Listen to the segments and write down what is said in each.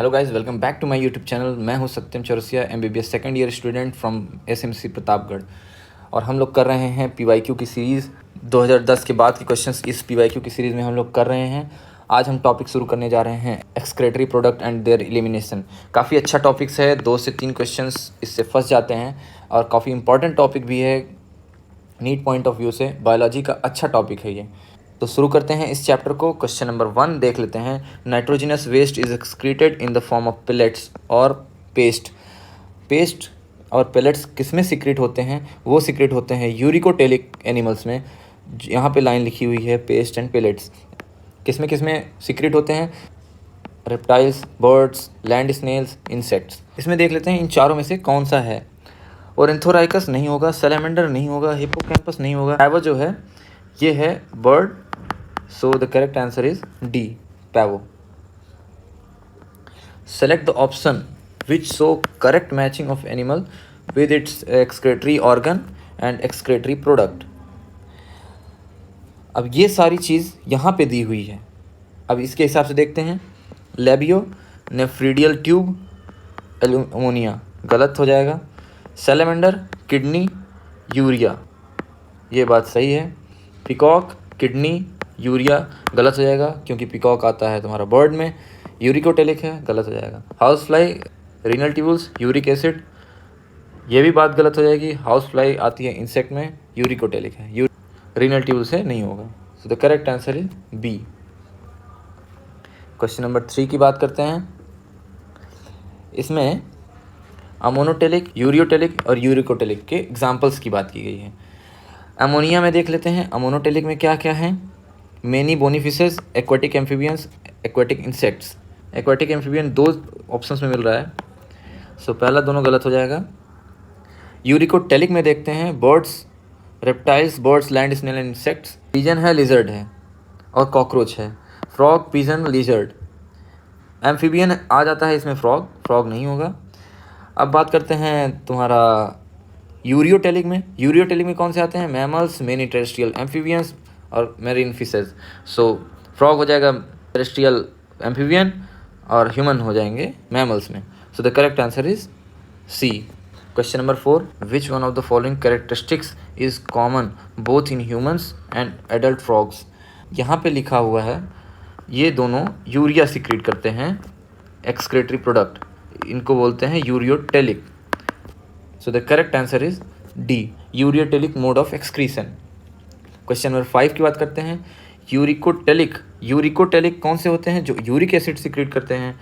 Hello guys, welcome back to my YouTube channel. मैं हूं Satyam Chaurasia, MBBS second year student from SMC Pratapgarh. और हम लोग कर रहे हैं पीवाईक्यू की सीरीज़। 2010 के बाद के क्वेश्चंस इस पीवाईक्यू की सीरीज़ में हम लोग कर रहे हैं। आज हम टॉपिक शुरू करने जा रहे हैं excretory product and there elimination. काफ़ी अच्छा टॉपिक्स है, 2 से 3 क्वेश्चंस इससे फंस जाते हैं और काफ़ी इंपॉर्टेंट टॉपिक भी है नीट पॉइंट ऑफ व्यू से। बायोलॉजी का अच्छा टॉपिक है ये। तो शुरू करते हैं इस चैप्टर को। क्वेश्चन नंबर 1 देख लेते हैं। Nitrogenous waste is excreted in the form of pellets और पेस्ट। पेस्ट और पेलेट्स किस में सिक्रेट होते हैं? वो सिक्रेट होते हैं यूरिकोटेलिक एनिमल्स में। यहाँ पे लाइन लिखी हुई है पेस्ट एंड पेलेट्स। किस में सिक्रेट होते हैं? Reptiles, birds, land snails, insects. इसमें देख लेते हैं इन चारों में से कौन सा है। ओरेंथोराइकस नहीं होगा, सैलामेंडर नहीं होगा, हिप्पोकैम्पस नहीं होगा। पैवो जो है ये है bird, so the correct answer is D, pavo. Select the option which show correct matching of animal with its excretory organ and excretory product. अब ये सारी चीज़ यहाँ पे दी हुई है। अब इसके हिसाब से देखते हैं। लेबियो नेफ्रीडियल ट्यूब एल्यूमोनिया गलत हो जाएगा। सैलेमेंडर किडनी यूरिया, ये बात सही है। पिकॉक किडनी यूरिया गलत हो जाएगा क्योंकि पिकॉक आता है तुम्हारा बर्ड में। यूरिकोटेलिक है, गलत हो जाएगा। House fly renal tubules uric acid, ये भी बात गलत हो जाएगी। हाउस फ्लाई आती है इंसेक्ट में, यूरिकोटेलिक है, रीनल ट्यूबल से नहीं होगा। So the correct answer is B. Question number 3 की बात करते हैं। इसमें अमोनोटेलिक, यूरियोटेलिक और यूरिकोटेलिक के एग्जाम्पल्स की बात की गई है। अमोनिया में देख लेते हैं अमोनोटेलिक में क्या क्या है। Many बोनीफिशेस, aquatic amphibians, aquatic insects. Aquatic amphibian 2 options में मिल रहा है, सो पहला दोनों गलत हो जाएगा। यूरिकोटेलिक में देखते हैं birds, reptiles, birds, land snail and insects. Pigeon है, लिजर्ड है और कॉकरोच है। Frog, pigeon, lizard. एम्फीबियन आ जाता है इसमें फ्रॉग, फ्रॉग नहीं होगा। अब बात करते हैं तुम्हारा यूरियोटेलिक में। यूरियोटेलिक में कौन से आते हैं? मैमल्स, मेनी टेरेस्ट्रियल एम्फीबियंस और मेरीन फिशेज। सो फ्रॉग हो जाएगा टेरेस्ट्रियल एम्फीबियन और ह्यूमन हो जाएंगे मैमल्स में। So the correct answer is C. Question number 4, which one of the following characteristics is common both in humans and adult frogs. यहाँ पे लिखा हुआ है ये दोनों यूरिया सिक्रीट करते हैं, एक्सक्रेटरी प्रोडक्ट, इनको बोलते हैं ureotelic. So the correct answer is D, ureotelic mode of excretion. Question number 5 की बात करते हैं। यूरिकोटेलिक, यूरिकोटेलिक कौन से होते हैं? जो यूरिक एसिड सिक्रेट करते हैं।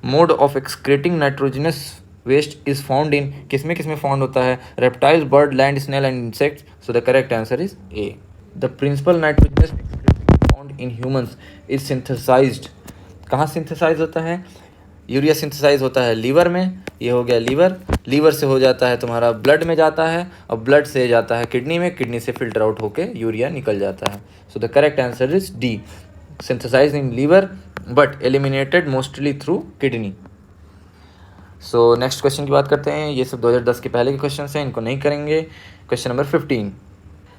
Mode of excreting nitrogenous waste is found in, किसमें फाउंड होता है? Reptiles, bird, land snail and insects. So the correct answer is A. The principal nitrogenous found in humans is synthesized. कहाँ synthesize होता है? Urea synthesise होता है liver में, ये हो गया लीवर। लीवर से हो जाता है तुम्हारा ब्लड में जाता है और ब्लड से जाता है किडनी में, किडनी से फिल्टर आउट होके यूरिया निकल जाता है। So the correct answer is D, synthesise in liver but eliminated mostly through kidney. So next question की बात करते हैं। ये सब 2010 के पहले के क्वेश्चन हैं, इनको नहीं करेंगे। क्वेश्चन नंबर 15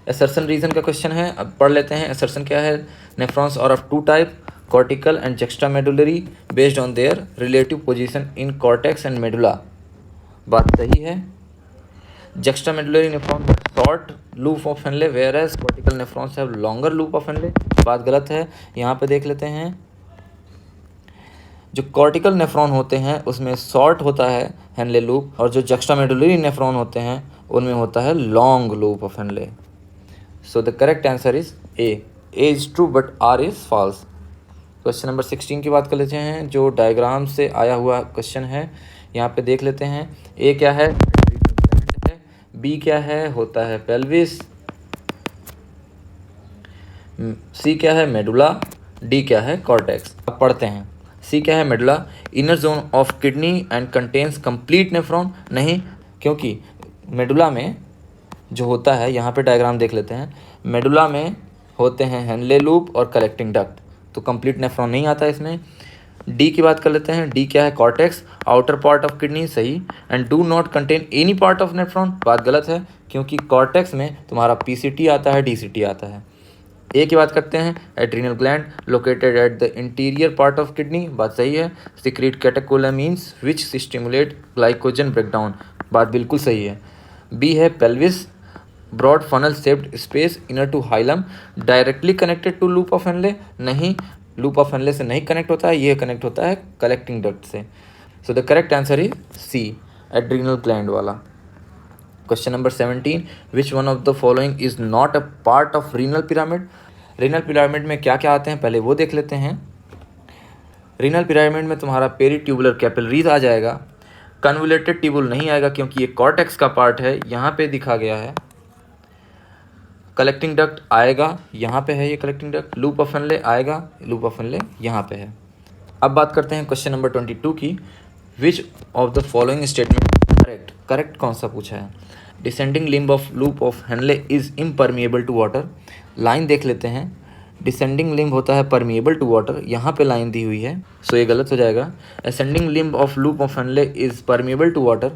असर्शन रीजन का क्वेश्चन है। अब पढ़ लेते हैं असर्शन क्या है। Nephrons are of 2 type, cortical and juxtamedullary based on their relative position in cortex and medulla। बात सही है। juxtamedullary nephrons have short loop of Henle whereas cortical nephrons have longer loop of Henle। बात गलत है। यहाँ पे देख लेते हैं, जो cortical नेफ्रॉन होते हैं उसमें शॉर्ट होता है हेनले लूप और जो juxtamedullary नेफ्रॉन होते हैं उनमें होता है long loop of Henle. So the correct answer is A. A is true but R is false. Question number 16 की बात कर लेते हैं, जो डायग्राम से आया हुआ क्वेश्चन है। यहाँ पे देख लेते हैं। ए क्या है? बी क्या है? होता है पेल्विस। सी क्या है? मेडुला। डी क्या है? कॉर्टेक्स। अब पढ़ते हैं। सी क्या है? Medulla. Inner zone of kidney and contains complete nephron. नहीं, क्योंकि मेडुला में जो होता है, यहाँ पे डायग्राम देख लेते हैं। मेडुला में होते हैं हेनले लूप और कलेक्टिंग डक्ट, तो कंप्लीट नेफ्रॉन नहीं आता इसमें। डी की बात कर लेते हैं। डी क्या है? Cortex, outer part of kidney, सही। And do not contain any part of nephron, बात गलत है क्योंकि कॉर्टेक्स में तुम्हारा पीसीटी आता है, डीसीटी आता है। ए की बात करते हैं, adrenal gland located at the interior part of kidney, बात सही है। Secrete catecholamines which stimulate glycogen breakdown, बात बिल्कुल सही है। बी है pelvis broad funnel shaped space inner to hilum directly connected to loop of Henle, नहीं, लूप ऑफ हेनले से नहीं कनेक्ट होता है, ये कनेक्ट होता है कलेक्टिंग डक्ट से। So the correct answer is C, adrenal gland वाला। Question number 17, which one of the following is not a part of renal pyramid. Renal pyramid में क्या क्या आते हैं पहले वो देख लेते हैं। रीनल पिरामिड में तुम्हारा पेरीट्यूबुलर कैपिलरीज आ जाएगा, कन्वोल्यूटेड ट्यूबुल नहीं आएगा क्योंकि ये कॉर्टेक्स का पार्ट है, यहाँ पे दिखा गया है। कलेक्टिंग डक्ट आएगा, यहाँ पे है ये collecting duct. Loop of Henley आएगा, लूप ऑफ हेनले यहाँ पे है। अब बात करते हैं क्वेश्चन नंबर 22 की, which of the following statement correct, correct कौन सा पूछा है। Descending limb of loop of Henle is impermeable to water, line देख लेते हैं। डिसेंडिंग लिम्ब होता है परमिएबल टू वाटर, यहाँ पे लाइन दी हुई है, सो ये गलत हो जाएगा। Ascending limb of loop of Henle is permeable to water,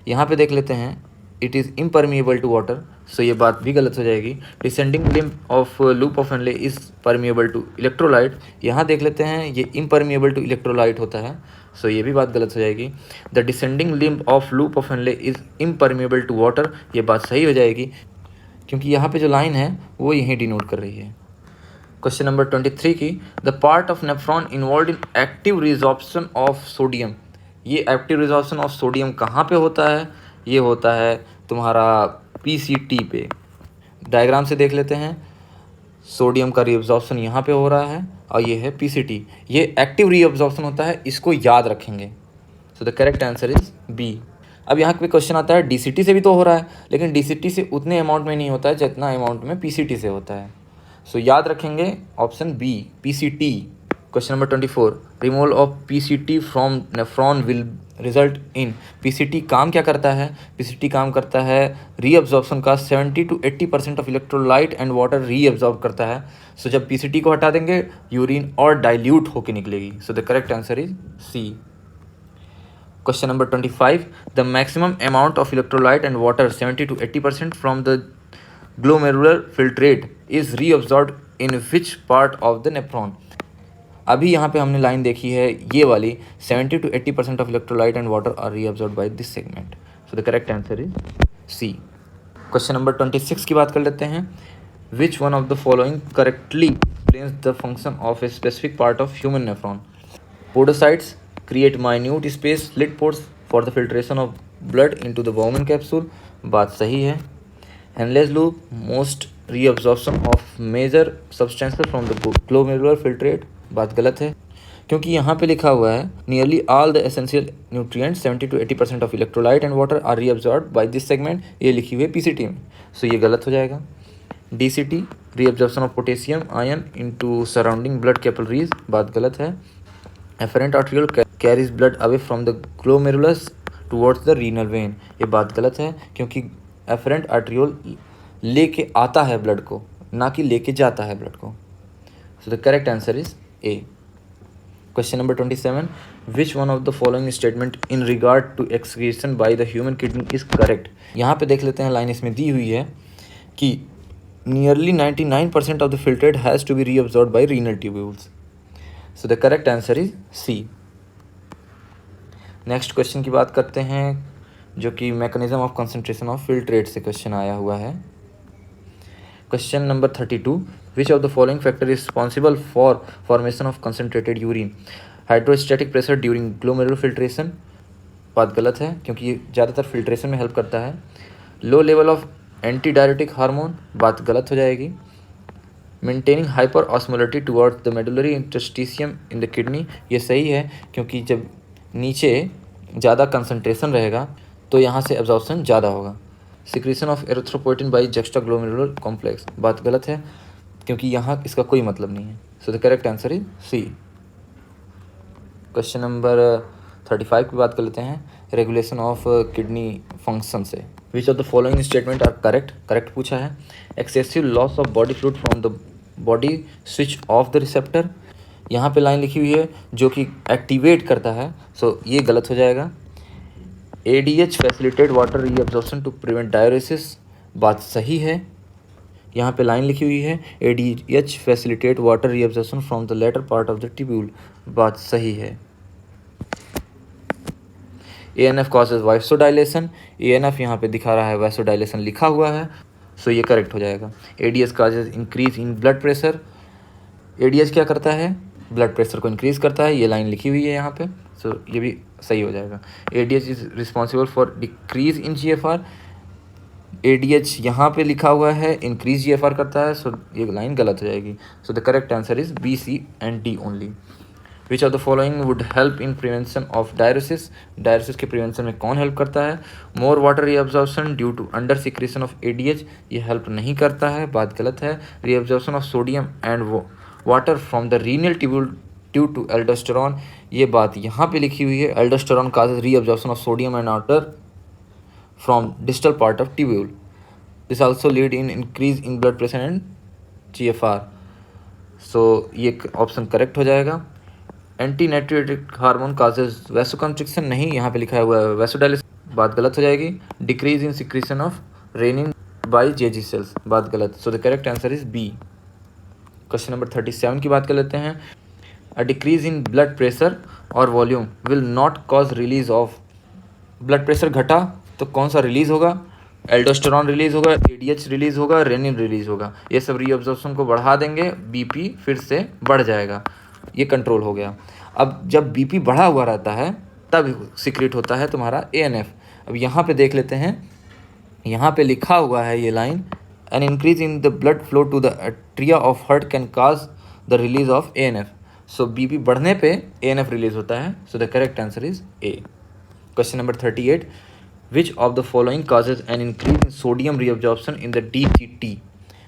यहाँ पे देख लेते हैं it is impermeable to water, so ये बात भी गलत हो जाएगी। Descending limb of loop of Henle is permeable to electrolyte, यहाँ देख लेते हैं ये इम्परमिएबल टू इलेक्ट्रोलाइट होता है, सो ये भी बात गलत हो जाएगी। The descending limb of loop of Henle is impermeable to water, ये बात सही हो जाएगी क्योंकि यहाँ पे जो लाइन है वो यहीं डिनोट कर रही है। क्वेश्चन नंबर 23 की, the part of nephron involve in active resorption of sodium, ये एक्टिव रिजॉर्प्शन ऑफ सोडियम कहाँ पे होता है, ये होता है तुम्हारा पीसीटी पे। डायग्राम से देख लेते हैं, सोडियम का रीअब्जॉर्प्शन यहाँ पे हो रहा है और ये है पीसीटी, ये एक्टिव रीअब्जॉर्प्शन होता है, इसको याद रखेंगे। So the correct answer is B. अब यहाँ पे क्वेश्चन आता है डीसीटी से भी तो हो रहा है, लेकिन डीसीटी से उतने अमाउंट में नहीं होता है जितना अमाउंट में पीसीटी से होता है, सो याद रखेंगे option B, PCT. Question number 24, removal of PCT from nephron will result in, PCT काम क्या करता है, पीसीटी काम करता है रीअब्जॉर्प्शन का 70 to 80% of electrolyte and water reabsorb करता है। सो जब पीसीटी को हटा देंगे यूरिन और डाइल्यूट होकर निकलेगी, so the correct answer is C. Question number 25, the maximum amount of electrolyte and water 70 to 80% from the glomerular filtrate is reabsorb in which part of the nephron. अभी यहाँ पे हमने लाइन देखी है ये वाली, 70 to 80% of electrolyte and water are reabsorb by this segment, so the correct answer is C. Question number 26 की बात कर लेते हैं, which one of the following correctly explains the function of a specific part of human nephron. Podocytes create minute space slit ports for the filtration of blood into the Bowman capsule, बात सही है। Henle's loop most reabsorption of major substances from the glomerular filtrate, बात गलत है क्योंकि यहाँ पे लिखा हुआ है nearly all the essential nutrients 70 to 80% of electrolyte and water are reabsorbed by this segment, ये लिखी हुई है पीसीटी में, सो ये गलत हो जाएगा। DCT reabsorption of potassium ion into surrounding blood capillaries, बात गलत है। Afferent arteriole carries blood away from the glomerulus towards the renal vein, ये बात गलत है क्योंकि afferent arteriole लेके आता है ब्लड को, ना कि लेके जाता है ब्लड को। So the correct answer is A. Question number 27, which one of the following statement in regard to excretion by the human kidney is correct. यहाँ पे देख लेते हैं, लाइन इसमें दी हुई है कि nearly 99% of the filtrate has to be reabsorbed by renal tubules, so the correct answer is C. Next question की बात करते हैं जो कि mechanism of concentration of filtrate से क्वेश्चन आया हुआ है। Question number 32, which of the following factor is responsible for formation of concentrated urine. Hydrostatic pressure during glomerular filtration, बात गलत है क्योंकि ये ज़्यादातर फिल्ट्रेशन में हेल्प करता है। Low level of anti diuretic hormone, बात गलत हो जाएगी। Maintaining hyper osmolality towards the medullary interstitium in the kidney, ये सही है क्योंकि जब नीचे ज़्यादा कंसंट्रेशन रहेगा तो यहाँ से एब्जॉर्प्शन ज़्यादा होगा। Secretion of erythropoietin by juxtaglomerular complex, बात गलत है क्योंकि यहाँ इसका कोई मतलब नहीं है, so the correct answer is C. Question number 35 की बात कर लेते हैं, रेगुलेशन ऑफ किडनी फंक्शन से। Which of the following statement are correct, correct पूछा है। Excessive loss of body fluid from the body switch off the receptor, यहाँ पे लाइन लिखी हुई है जो कि एक्टिवेट करता है, सो ये गलत हो जाएगा। ADH facilitate water reabsorption to prevent diuresis, बात सही है। यहाँ पे लाइन लिखी हुई है ADH facilitate water reabsorption from the latter part of the tubule, बात सही है। ANF कॉजेज वाइसोडाइलेशन, ANF यहाँ पे दिखा रहा है, वाइसोडाइलेशन लिखा हुआ है, सो ये करेक्ट हो जाएगा। ADH causes increase in blood pressure, ADH क्या करता है, ब्लड प्रेशर को इंक्रीज करता है, ये लाइन लिखी हुई है यहाँ पे, सो ये भी सही हो जाएगा। ADH is responsible for decrease in GFR, ADH यहाँ पे लिखा हुआ है इंक्रीज GFR करता है, सो ये लाइन गलत हो जाएगी। So the correct answer is B, C and D only. Which of the following would help in prevention of diuresis, diuresis के प्रिवेंशन में कौन हेल्प करता है? More water reabsorption due to under secretion of ADH, ये help नहीं करता है, बात गलत है। Reabsorption of sodium and water from the renal tubule due to aldosterone, ये बात यहाँ पे लिखी हुई है, aldosterone causes reabsorption of sodium and water from distal part of tubule. This also lead in increase in blood pressure and GFR. So ये option correct हो जाएगा। एंटी नाइट्रेटिक हार्मोन काजेज वैसोकंस्ट्रिक्शन, नहीं, यहाँ पे लिखा हुआ है वैसोडाइलेशन, बात गलत हो जाएगी। Decrease in secretion of renin by JG cells, बात गलत। So the correct answer is B. Question number 37 की बात कर लेते हैं। A decrease in blood pressure और volume will not cause release of, blood pressure घटा तो कौन सा रिलीज होगा? एल्डोस्टेरॉन रिलीज होगा, ADH रिलीज होगा, रेनिन रिलीज होगा, ये सब रीअब्जॉर्प्शन को बढ़ा देंगे, BP फिर से बढ़ जाएगा, ये कंट्रोल हो गया। अब जब BP बढ़ा हुआ रहता है तब सिक्रेट होता है तुम्हारा ANF। अब यहाँ पे देख लेते हैं, यहाँ पे लिखा हुआ है ये line, an increase in the blood flow to the atria of heart can cause the release of ANF। सो BP बढ़ने पे ANF रिलीज होता है, so the correct answer is A। Question number 38, which of the following causes an increase in sodium reabsorption in the DCT,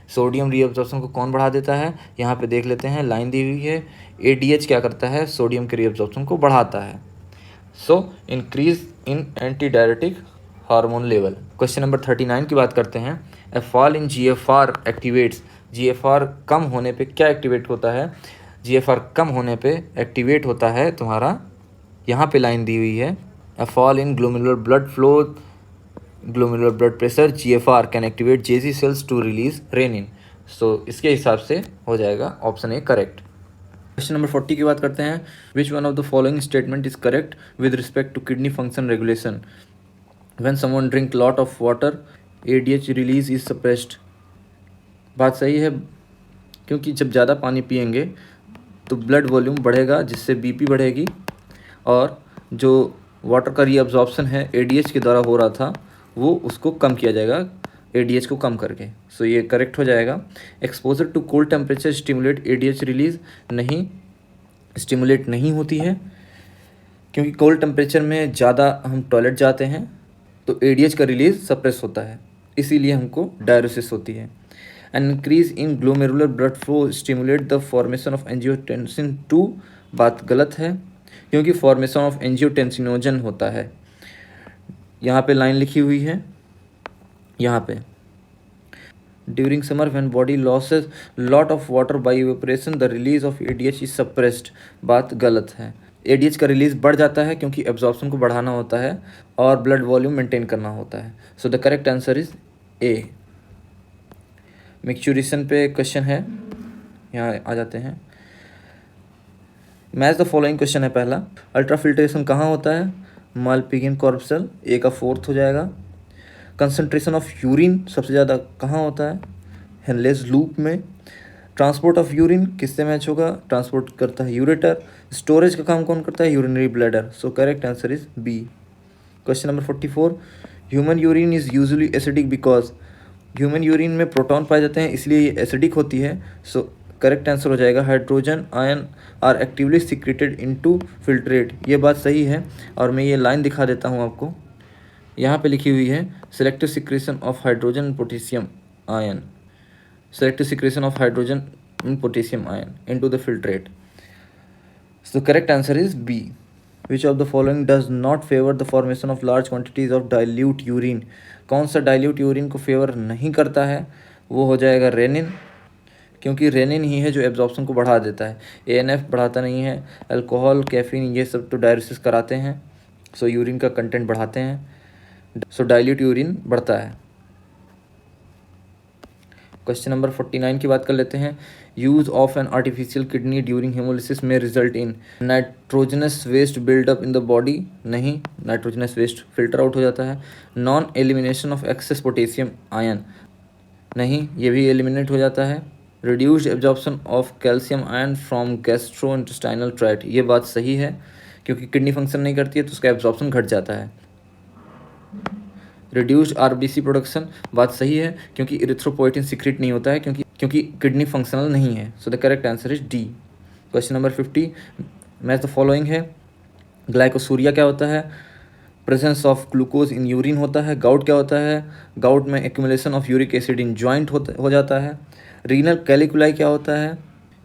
sodium reabsorption को कौन बढ़ा देता है? यहाँ पे देख लेते हैं, लाइन दी हुई है, ADH क्या करता है, सोडियम के रीअब्जॉर्प्शन को बढ़ाता है, so increase in anti diuretic hormone level. Question number 39 की बात करते हैं। A fall in GFR activates, GFR कम होने पे क्या एक्टिवेट होता है? GFR कम होने पे एक्टिवेट होता है तुम्हारा, यहाँ पे लाइन दी हुई है, a fall in glomerular blood flow, glomerular blood pressure, GFR can activate JZ cells to release renin। सो इसके हिसाब से हो जाएगा option A correct. Question number 40 की बात करते हैं। Which one of the following statement is correct with respect to kidney function regulation? When someone drink lot of water ADH release is suppressed, बात सही है, क्योंकि जब ज़्यादा पानी पिएंगे तो ब्लड वॉल्यूम बढ़ेगा, जिससे BP बढ़ेगी, और जो वाटर का रीअब्जॉर्प्शन है ADH के द्वारा हो रहा था वो उसको कम किया जाएगा ADH को कम करके, सो ये करेक्ट हो जाएगा। Exposure to cold temperature stimulate ADH release, नहीं, स्टिमुलेट नहीं होती है, क्योंकि कोल्ड टेम्परेचर में ज़्यादा हम टॉयलेट जाते हैं तो ADH का रिलीज सप्रेस होता है, इसीलिए हमको डायरोसिस होती है। N increase in glomerular blood flow stimulate the formation of angiotensin 2, बात गलत है, क्योंकि फॉर्मेशन ऑफ एंजियोटेंसिनोजन होता है। यहाँ पे लाइन लिखी हुई है, यहाँ पे during summer when body losses lot of water bye evaporation the release of ADH is suppressed, बात गलत है। ADH का रिलीज बढ़ जाता है क्योंकि एब्जॉर्प्शन को बढ़ाना होता है और ब्लड वॉल्यूम मेंटेन करना होता है, so the correct answer is A। मिक्सचुरेशन पे क्वेश्चन है, यहाँ आ जाते हैं। मैच द फॉलोइंग क्वेश्चन है पहला, अल्ट्राफिल्ट्रेशन कहाँ होता है? मालपिघन कॉर्पसल, A का 4th हो जाएगा। कंसंट्रेशन ऑफ यूरिन सबसे ज़्यादा कहाँ होता है? हेनलेस लूप में। ट्रांसपोर्ट ऑफ यूरिन किससे मैच होगा? ट्रांसपोर्ट करता है यूरेटर। स्टोरेज का काम कौन करता है? Urinary bladder, so correct answer is B। Question number 44, human urine is usually acidic because, human urine में प्रोटॉन पाए जाते हैं इसलिए ये एसिडिक होती है, सो करेक्ट आंसर हो जाएगा hydrogen ion are actively secreted into filtrate, ये बात सही है। और मैं ये लाइन दिखा देता हूँ आपको, यहाँ पे लिखी हुई है, selective secretion of hydrogen potassium ion, selective secretion of hydrogen potassium ion into the filtrate, so correct answer is B। Which of the following does not favour the formation of large quantities of dilute urine, कौन सा dilute urine को favour नहीं करता है? वो हो जाएगा rennin, क्योंकि रेनिन ही है जो एब्जॉर्प्शन को बढ़ा देता है, ANF बढ़ाता नहीं है। अल्कोहल, कैफीन, ये सब तो डायलिसिस कराते हैं, सो यूरिन का कंटेंट बढ़ाते हैं, सो डाइल्यूट यूरिन बढ़ता है। क्वेश्चन नंबर 49 की बात कर लेते हैं। Use of an artificial kidney during hemolysis में result in nitrogenous waste buildup in the body, नहीं, नाइट्रोजनस वेस्ट फिल्टर आउट हो जाता है। Non elimination of excess potassium ion, नहीं, ये भी एलिमिनेट हो जाता है। Reduced absorption of calcium ion from gastrointestinal tract, ये बात सही है, क्योंकि किडनी फंक्शन नहीं करती है तो उसका एब्जॉर्प्शन घट जाता है। रिड्यूस्ड आरबीसी प्रोडक्शन, बात सही है, क्योंकि इरिथ्रोपोइटिन सीक्रेट नहीं होता है, क्योंकि किडनी फंक्शनल नहीं है। So the correct answer is D. Question number 50, match the following है। ग्लाइकोसूरिया क्या होता है? Presence of glucose in urine होता है। गाउट क्या होता है? गाउट में accumulation of uric acid in joint हो जाता है। रीनल कैलिकुलाई क्या होता है?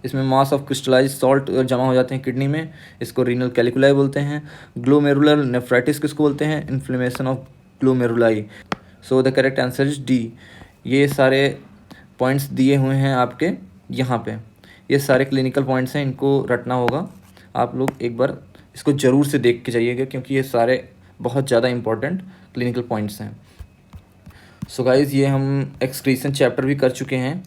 इसमें मास ऑफ क्रिस्टलाइज सॉल्ट जमा हो जाते हैं किडनी में, इसको रीनल कैलिकुलाई बोलते हैं। ग्लोमेरुलर नेफ्राइटिस किसको बोलते हैं? Inflammation of glomeruli. So the correct answer is D. ये सारे पॉइंट्स दिए हुए हैं आपके यहाँ पे, ये सारे क्लिनिकल पॉइंट्स हैं, इनको रटना होगा। आप लोग एक बार इसको ज़रूर से देख के जाइएगा, क्योंकि ये सारे बहुत ज़्यादा इंपॉर्टेंट क्लिनिकल पॉइंट्स हैं। सो गाइज़, ये हम एक्सक्रीशन चैप्टर भी कर चुके हैं।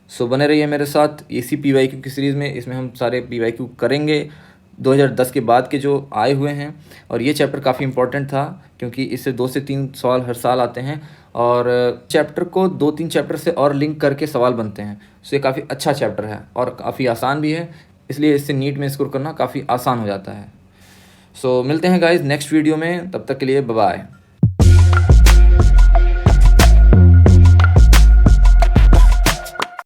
सो बने रहिए मेरे साथ इसी PYQ की सीरीज़ में। इसमें हम सारे PYQ करेंगे 2010 के बाद के जो आए हुए हैं, और ये चैप्टर काफ़ी इंपॉर्टेंट था, क्योंकि इससे 2 से 3 सवाल हर साल आते हैं, और चैप्टर को 2-3 चैप्टर से और लिंक करके सवाल बनते हैं। सो ये काफ़ी अच्छा चैप्टर है और काफ़ी आसान भी है, इसलिए इससे नीट में स्कोर करना काफ़ी आसान हो जाता है। सो मिलते हैं गाइज़ नेक्स्ट वीडियो में, तब तक के लिए बाय बाय।